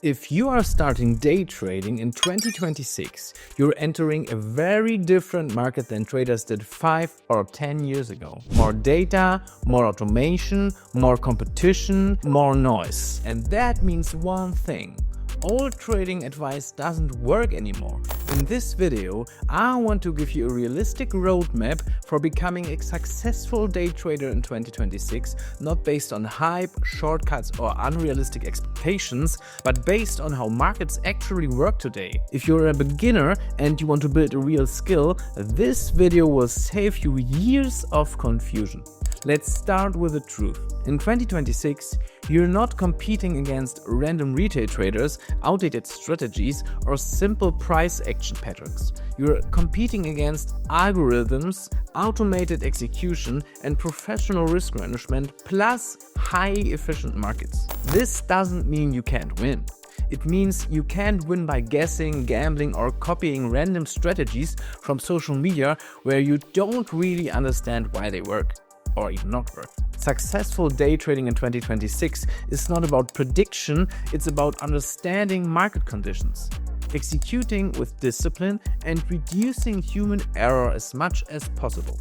If you are starting day trading in 2026, you're entering a very different market than traders did 5 or 10 years ago. More data, more automation, more competition, more noise. And that means one thing. Old trading advice doesn't work anymore. In this video, I want to give you a realistic roadmap for becoming a successful day trader in 2026, not based on hype, shortcuts or unrealistic expectations, but based on how markets actually work today. If you're a beginner and you want to build a real skill, this video will save you years of confusion. Let's start with the truth. In 2026, you're not competing against random retail traders, outdated strategies, or simple price action patterns. You're competing against algorithms, automated execution, and professional risk management, plus highly efficient markets. This doesn't mean you can't win. It means you can't win by guessing, gambling, or copying random strategies from social media where you don't really understand why they work. Or even not work. Successful day trading in 2026 is not about prediction, it's about understanding market conditions, executing with discipline, and reducing human error as much as possible.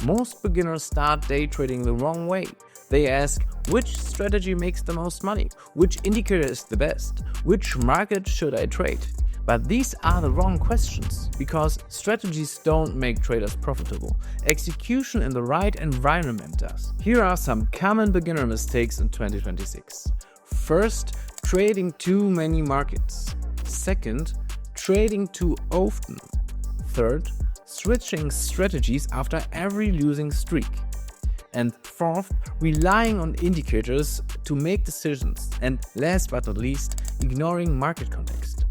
Most beginners start day trading the wrong way. They ask, which strategy makes the most money? Which indicator is the best? Which market should I trade? But these are the wrong questions, because strategies don't make traders profitable. Execution in the right environment does. Here are some common beginner mistakes in 2026. First, trading too many markets. Second, trading too often. Third, switching strategies after every losing streak. And fourth, relying on indicators to make decisions. And last but not least, ignoring market context.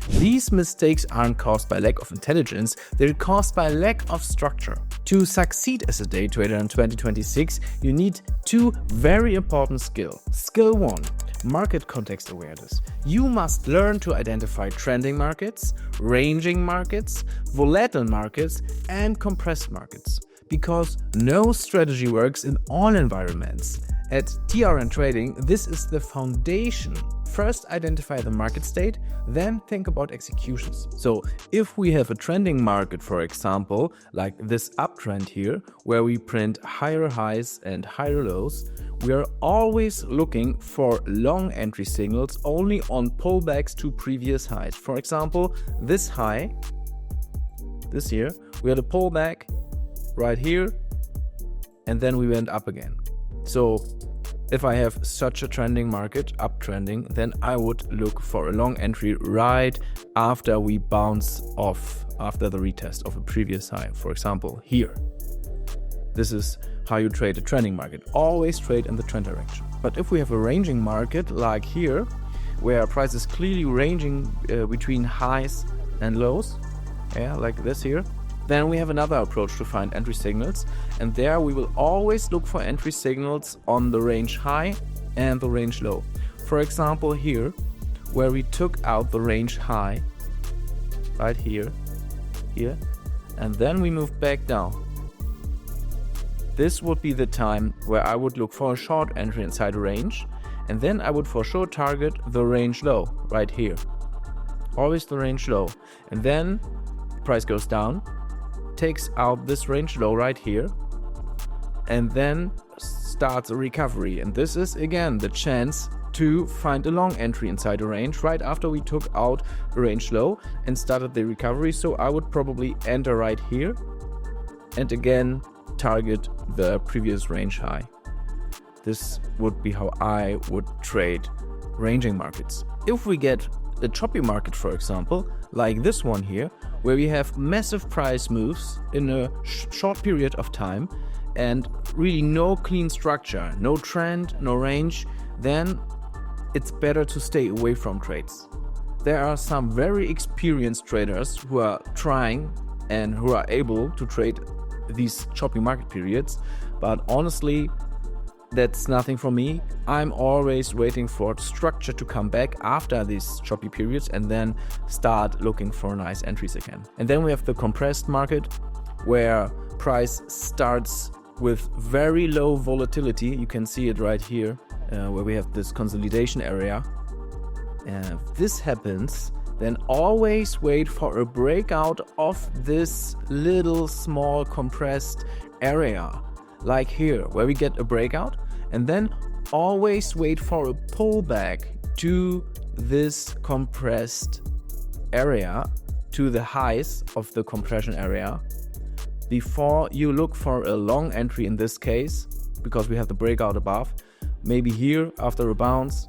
These mistakes aren't caused by lack of intelligence, they're caused by lack of structure. To succeed as a day trader in 2026, you need two very important skills. Skill 1, market context awareness. You must learn to identify trending markets, ranging markets, volatile markets, and compressed markets. Because no strategy works in all environments. At TRN Trading, this is the foundation. First, identify the market state, then think about executions. So if we have a trending market, for example, like this uptrend here, where we print higher highs and higher lows, we are always looking for long entry signals only on pullbacks to previous highs. For example, this high, this here, we had a pullback right here, and then we went up again. So if I have such a trending market, uptrending, then I would look for a long entry right after we bounce off, after the retest of a previous high. For example, here. This is how you trade a trending market. Always trade in the trend direction. But if we have a ranging market like here, where price is clearly ranging between highs and lows, like this here, then we have another approach to find entry signals, and there we will always look for entry signals on the range high and the range low. For example, here, where we took out the range high, right here, and then we moved back down. This would be the time where I would look for a short entry inside a range, and then I would for sure target the range low, right here. Always the range low. And then price goes down, takes out this range low right here, and then starts a recovery. And this is again the chance to find a long entry inside a range right after we took out a range low and started the recovery. So I would probably enter right here and again target the previous range high. This would be how I would trade ranging markets. If we get a choppy market, for example, like this one here, where we have massive price moves in a short period of time and really no clean structure, no trend, no range, then it's better to stay away from trades. There are some very experienced traders who are trying and who are able to trade these choppy market periods, but honestly, that's nothing for me. I'm always waiting for structure to come back after these choppy periods and then start looking for nice entries again. And then we have the compressed market, where price starts with very low volatility. You can see it right here, where we have this consolidation area. If this happens, then always wait for a breakout of this little small compressed area, like here, where we get a breakout, and then always wait for a pullback to this compressed area, to the highs of the compression area, before you look for a long entry in this case, because we have the breakout above, maybe here after a bounce,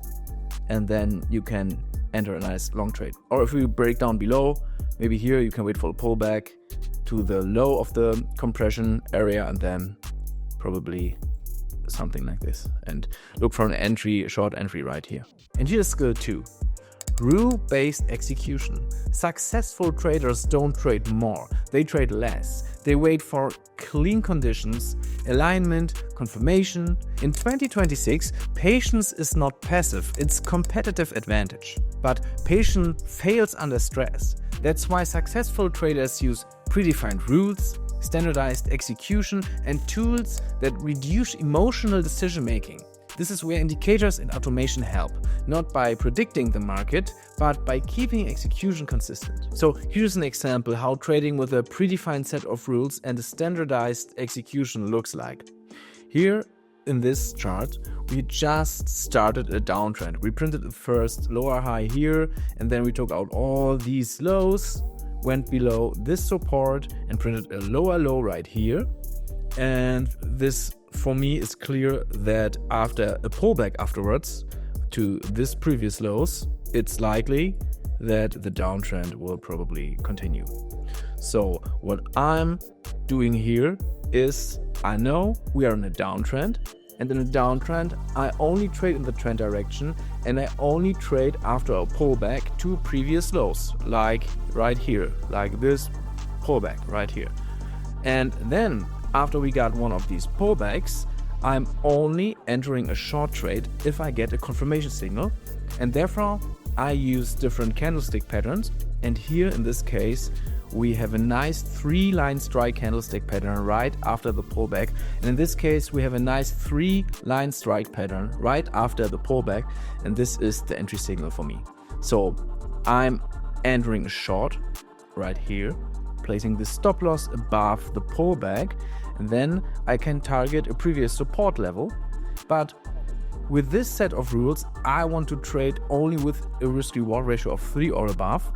and then you can enter a nice long trade. Or if we break down below, maybe here you can wait for a pullback to the low of the compression area, and then probably something like this, and look for an entry, a short entry right here. And here's skill 2. Rule-based execution. Successful traders don't trade more, they trade less. They wait for clean conditions, alignment, confirmation. In 2026, patience is not passive, it's competitive advantage. But patience fails under stress. That's why successful traders use predefined rules, standardized execution, and tools that reduce emotional decision making. This is where indicators and automation help, not by predicting the market, but by keeping execution consistent. So here's an example how trading with a predefined set of rules and a standardized execution looks like. Here in this chart, we just started a downtrend. We printed the first lower high here, and then we took out all these lows, went below this support and printed a lower low right here. And this, for me, is clear that after a pullback afterwards to this previous lows, it's likely that the downtrend will probably continue. So what I'm doing here is, I know we are in a downtrend, and in a downtrend I only trade in the trend direction, and I only trade after a pullback to previous lows, like right here, like this pullback right here. And then after we got one of these pullbacks, I'm only entering a short trade if I get a confirmation signal, and therefore I use different candlestick patterns. And here in this case we have a nice 3-line strike candlestick pattern right after the pullback, and in this case we have a nice 3-line strike pattern right after the pullback, and this is the entry signal for me. So I'm entering a short right here, placing the stop loss above the pullback, and then I can target a previous support level. But with this set of rules, I want to trade only with a risk-reward ratio of 3 or above,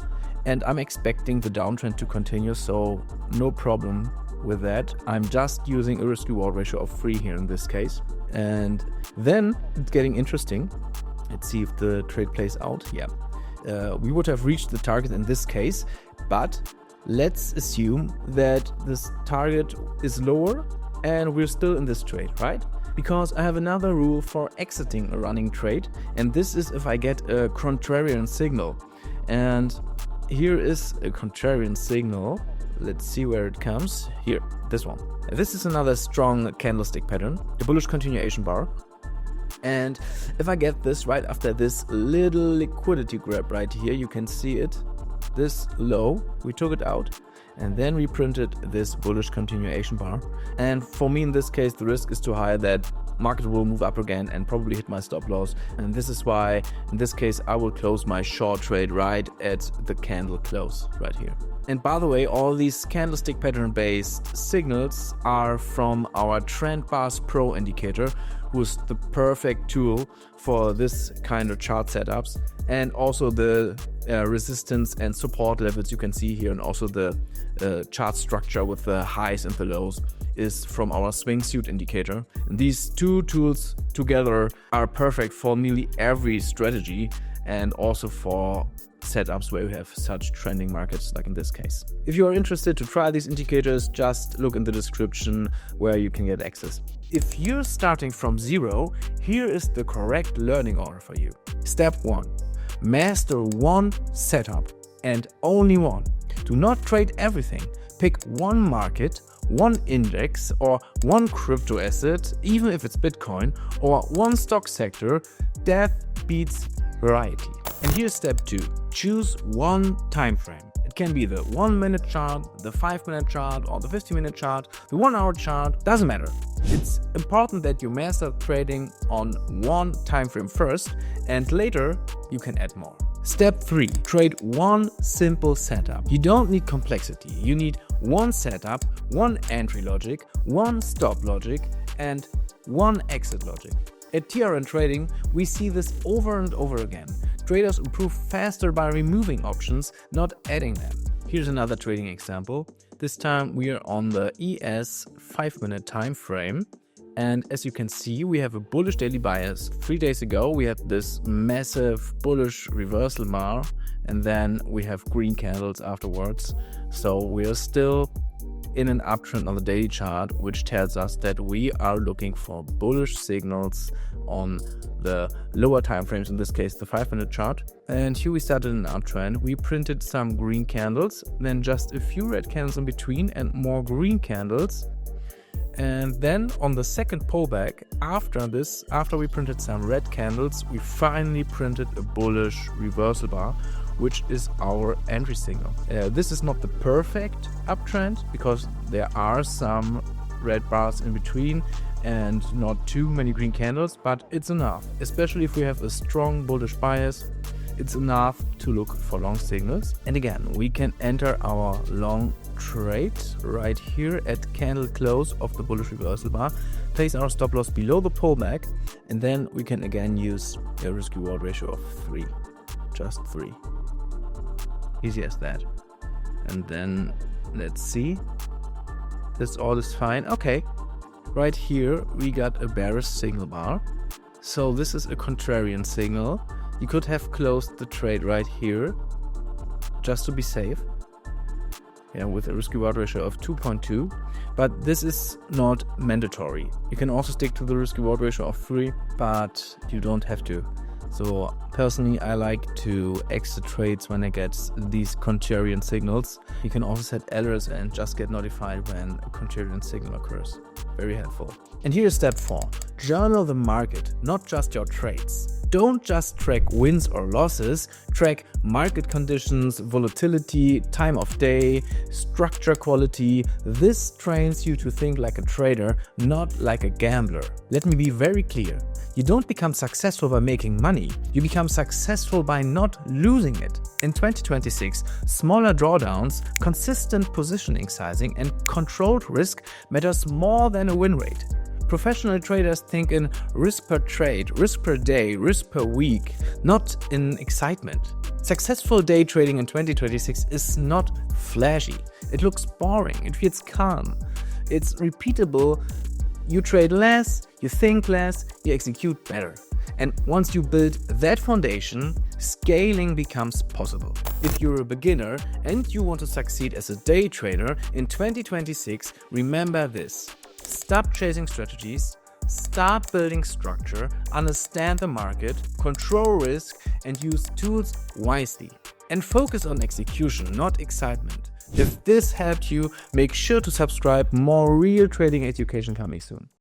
and I'm expecting the downtrend to continue, so no problem with that. I'm just using a risk-reward ratio of 3 here in this case. And then it's getting interesting. Let's see if the trade plays out. Yeah, we would have reached the target in this case, but let's assume that this target is lower and we're still in this trade, right? Because I have another rule for exiting a running trade, and this is if I get a contrarian signal. And here is a contrarian signal. Let's see where it comes. Here, this one. This is another strong candlestick pattern, a bullish continuation bar. And if I get this right after this little liquidity grab right here, you can see it. This low, we took it out, and then we printed this bullish continuation bar. And for me in this case, the risk is too high that market will move up again and probably hit my stop loss. And this is why in this case I will close my short trade right at the candle close right here. And by the way, all these candlestick pattern based signals are from our Trend Bars Pro indicator, who's the perfect tool for this kind of chart setups, and also the resistance and support levels you can see here, and also the chart structure with the highs and the lows is from our swing suit indicator. And these two tools together are perfect for nearly every strategy, and also for setups where we have such trending markets like in this case. If you are interested to try these indicators, just look in the description where you can get access. If you're starting from zero, here is the correct learning order for you. Step 1. Master one setup and only one. Do not trade everything. Pick one market, one index, or one crypto asset, even if it's Bitcoin, or one stock sector. That beats variety. And here's step 2. Choose one time frame. It can be the 1-minute chart, the 5-minute chart, or the 50-minute chart, the 1-hour chart, doesn't matter. It's important that you master trading on one time frame first, and later you can add more. Step 3. Trade one simple setup. You don't need complexity. You need one setup, one entry logic, one stop logic, and one exit logic. At TRN Trading, we see this over and over again. Traders improve faster by removing options, not adding them. Here's another trading example. This time we are on the ES 5-minute time frame. And as you can see, we have a bullish daily bias. 3 days ago, we had this massive bullish reversal bar, and then we have green candles afterwards. So we are still in an uptrend on the daily chart, which tells us that we are looking for bullish signals on the lower time frames, in this case the 5-minute chart. And here we started an uptrend. We printed some green candles, then just a few red candles in between and more green candles. And then on the second pullback, after we printed some red candles, we finally printed a bullish reversal bar, which is our entry signal. This is not the perfect uptrend because there are some red bars in between and not too many green candles, but it's enough. Especially if we have a strong bullish bias, it's enough to look for long signals. And again, we can enter our long trade right here at candle close of the bullish reversal bar, place our stop loss below the pullback, and then we can again use a risk reward ratio of 3. Just 3. Easy as that. And then let's see. This all is fine. Okay. Right here we got a bearish signal bar. So this is a contrarian signal. You could have closed the trade right here just to be safe. Yeah, with a risk reward ratio of 2.2, but this is not mandatory. You can also stick to the risk reward ratio of 3, but you don't have to. So personally, I like to exit trades when I get these contrarian signals. You can also set alerts and just get notified when a contrarian signal occurs. Very helpful. And here's step 4. Journal the market, not just your trades. Don't just track wins or losses, track market conditions, volatility, time of day, structure quality. This trains you to think like a trader, not like a gambler. Let me be very clear. You don't become successful by making money. You become successful by not losing it. In 2026, smaller drawdowns, consistent positioning sizing, and controlled risk matters more than a win rate. Professional traders think in risk per trade, risk per day, risk per week, not in excitement. Successful day trading in 2026 is not flashy. It looks boring, it feels calm. It's repeatable. You trade less, you think less, you execute better. And once you build that foundation, scaling becomes possible. If you're a beginner and you want to succeed as a day trader in 2026, remember this. Stop chasing strategies, start building structure, understand the market, control risk, and use tools wisely. And focus on execution, not excitement. If this helped you, make sure to subscribe. More real trading education coming soon.